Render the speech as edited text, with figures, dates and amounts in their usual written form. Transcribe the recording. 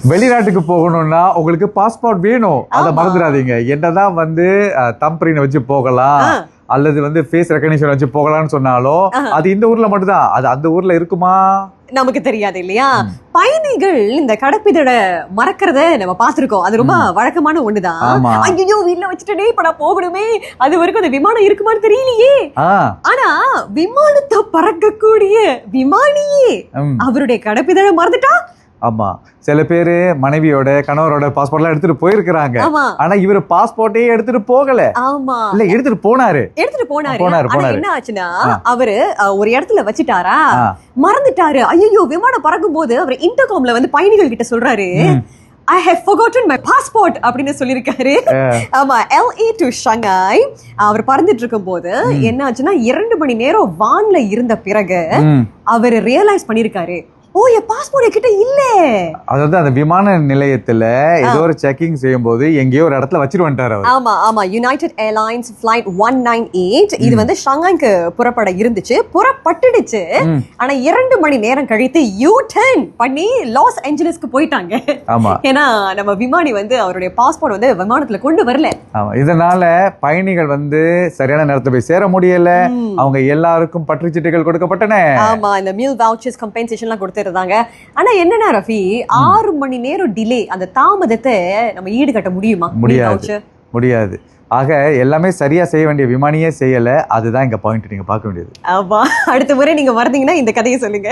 வெளிநாட்டுக்கு போகணும்னா உங்களுக்கு பாஸ்போர்ட் வேணும், அதை மறந்துடாதீங்க. என்னதான் வந்து தம்பிரினை வச்சு போகலாம் அல்லது வந்து ஃபேஸ் ரெகக்னிஷன் வச்சு போகலாம்னு சொன்னாலும் அது இந்த ஊர்ல மட்டும்தான். அது அந்த ஊர்ல இருக்குமா நமக்கு தெரியாது இல்லையா? பயணிகள் இந்த கடப்பிதழ மறக்கிறத நம்ம பார்த்திருக்கோம். அது ரொம்ப வழக்கமான ஒண்ணுதான். ஐயோ வீட்டுல வச்சுட்டே இப்ப நான் போகணுமே, அது வரைக்கும் அந்த விமானம் இருக்குமான்னு தெரியலையே. ஆனா விமானத்தை பறக்கக்கூடிய விமானியே அவருடைய கடப்பிதழ மறந்துட்டா. ஆமா, சில பேரு மனைவியோட கணவரோட பாஸ்போர்ட்லாம் எடுத்துட்டு போயிருக்காங்க. ஆனா இவரு பாஸ்போர்ட்டே எடுத்துட்டு போகல. ஆமா, இல்ல எடுத்துட்டு போனாரு. என்ன ஆச்சுன்னா அவரு ஒரு இடத்துல வச்சுட்டாரா, மறந்துட்டாரு. ஐயோ விமானம் பறக்கும் போது அவர் இன்டர்காம்ல வந்து பயணிகள் கிட்ட சொல்றாரு, I have forgotten my passport அப்படின்னு சொல்லிருக்காரு. ஆமா, LA to Shanghai அவர் பறந்துட்டு இருக்கும் போது என்ன ஆச்சுன்னா 2 மணி நேரம் வான்ல இருந்த பிறகு அவர் ரியலைஸ் பண்ணிருக்காரு, ஓ என் பாஸ்போர்ட் கிட்ட இல்ல. அதாவது அந்த விமான நிலையத்துல ஏதோ ஒரு செக்கிங் செய்யும் போது எங்கேயோ ஒரு இடத்துல வச்சிட்டு வந்துட்டாரு. ஆமா ஆமா, யுனைடெட் ஏர்லைன்ஸ் ஃபிளைட் 198 இது வந்து ஷாங்காய்க்கு புறப்பட இருந்துச்சு, புறப்பட்டுடுச்சு. ஆனா 2 மணி நேரம் கழித்து யூ டர்ன் பண்ணி லாஸ் ஏஞ்சலஸ்க்கு போயிட்டாங்க. ஆமா, ஏன்னா நம்ம விமானி வந்து அவருடைய பாஸ்போர்ட் வந்து விமானத்துல கொண்டு வரல. ஆமா, இதனால பயணிகள் வந்து சரியான நேரத்துல போய் சேர முடியல. அவங்க எல்லாருக்கும் பற்றுச்சீட்டுகள் கொடுக்கப்பட்டன. ஆமா, இந்த மீல் வவுச்சர்ஸ் கம்பென்சேஷன்லாம் கொடுத்து இருந்தாங்க. ஆனா என்னன்னா ரஃபி, 6 மணி நேரம் டிலே, அந்த தாமதத்தை நம்ம ஈடுகட்ட முடியுமா? முடியாது. ஆக எல்லாமே சரியா செய்ய வேண்டிய விமானியே செய்யல. அதுதான் இங்க பாயிண்ட் நீங்க பார்க்க வேண்டியது. ஆமா, அடுத்த முறை நீங்க வர்றீங்கன்னா இந்த கதையை சொல்லுங்க.